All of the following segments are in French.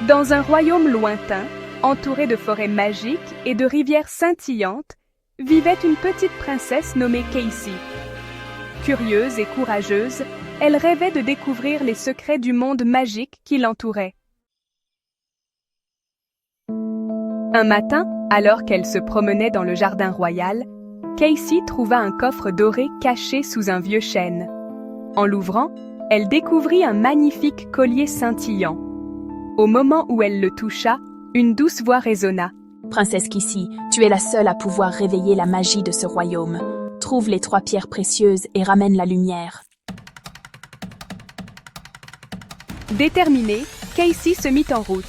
Dans un royaume lointain, entouré de forêts magiques et de rivières scintillantes, vivait une petite princesse nommée Casey. Curieuse et courageuse, elle rêvait de découvrir les secrets du monde magique qui l'entourait. Un matin, alors qu'elle se promenait dans le jardin royal, Casey trouva un coffre doré caché sous un vieux chêne. En l'ouvrant, elle découvrit un magnifique collier scintillant. Au moment où elle le toucha, une douce voix résonna. « Princesse Casey, tu es la seule à pouvoir réveiller la magie de ce royaume. Trouve les 3 pierres précieuses et ramène la lumière. » Déterminée, Casey se mit en route.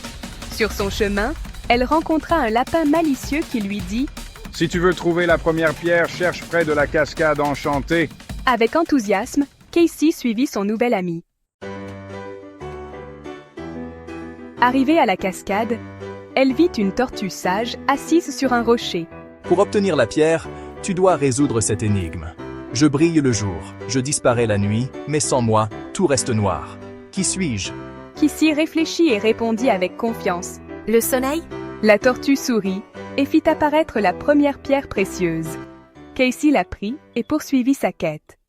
Sur son chemin, elle rencontra un lapin malicieux qui lui dit « Si tu veux trouver la première pierre, cherche près de la cascade enchantée. » Avec enthousiasme, Casey suivit son nouvel ami. Arrivée à la cascade, elle vit une tortue sage assise sur un rocher. Pour obtenir la pierre, tu dois résoudre cette énigme. Je brille le jour, je disparais la nuit, mais sans moi, tout reste noir. Qui suis-je? Casey réfléchit et répondit avec confiance. Le soleil? La tortue sourit et fit apparaître la première pierre précieuse. Casey la prit et poursuivit sa quête.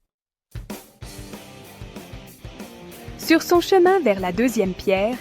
Sur son chemin vers la deuxième pierre,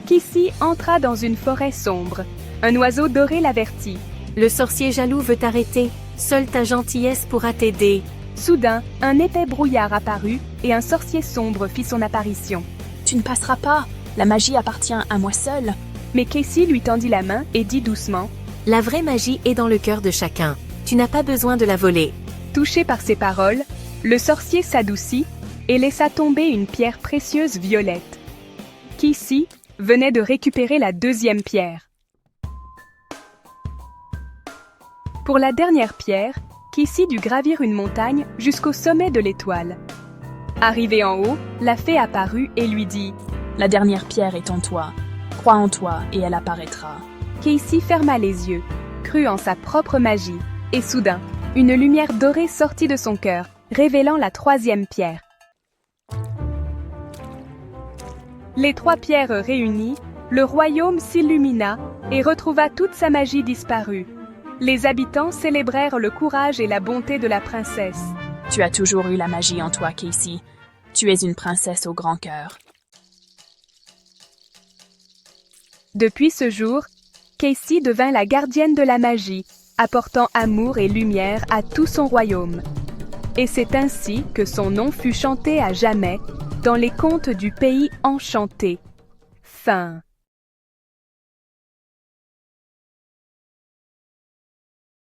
Casey entra dans une forêt sombre. Un oiseau doré l'avertit. Le sorcier jaloux veut t'arrêter. Seule ta gentillesse pourra t'aider. Soudain, un épais brouillard apparut et un sorcier sombre fit son apparition. Tu ne passeras pas, la magie appartient à moi seule. Mais Casey lui tendit la main et dit doucement. La vraie magie est dans le cœur de chacun. Tu n'as pas besoin de la voler. Touché par ces paroles, le sorcier s'adoucit et laissa tomber une pierre précieuse violette. Casey venait de récupérer la deuxième pierre. Pour la dernière pierre, Casey dut gravir une montagne jusqu'au sommet de l'étoile. Arrivée en haut, la fée apparut et lui dit « La dernière pierre est en toi. Crois en toi et elle apparaîtra. » Casey ferma les yeux, crut en sa propre magie, et soudain, une lumière dorée sortit de son cœur, révélant la troisième pierre. Les 3 pierres réunies, le royaume s'illumina et retrouva toute sa magie disparue. Les habitants célébrèrent le courage et la bonté de la princesse. Tu as toujours eu la magie en toi, Casey. Tu es une princesse au grand cœur. Depuis ce jour, Casey devint la gardienne de la magie, apportant amour et lumière à tout son royaume. Et c'est ainsi que son nom fut chanté à jamais dans les contes du pays enchanté. Fin.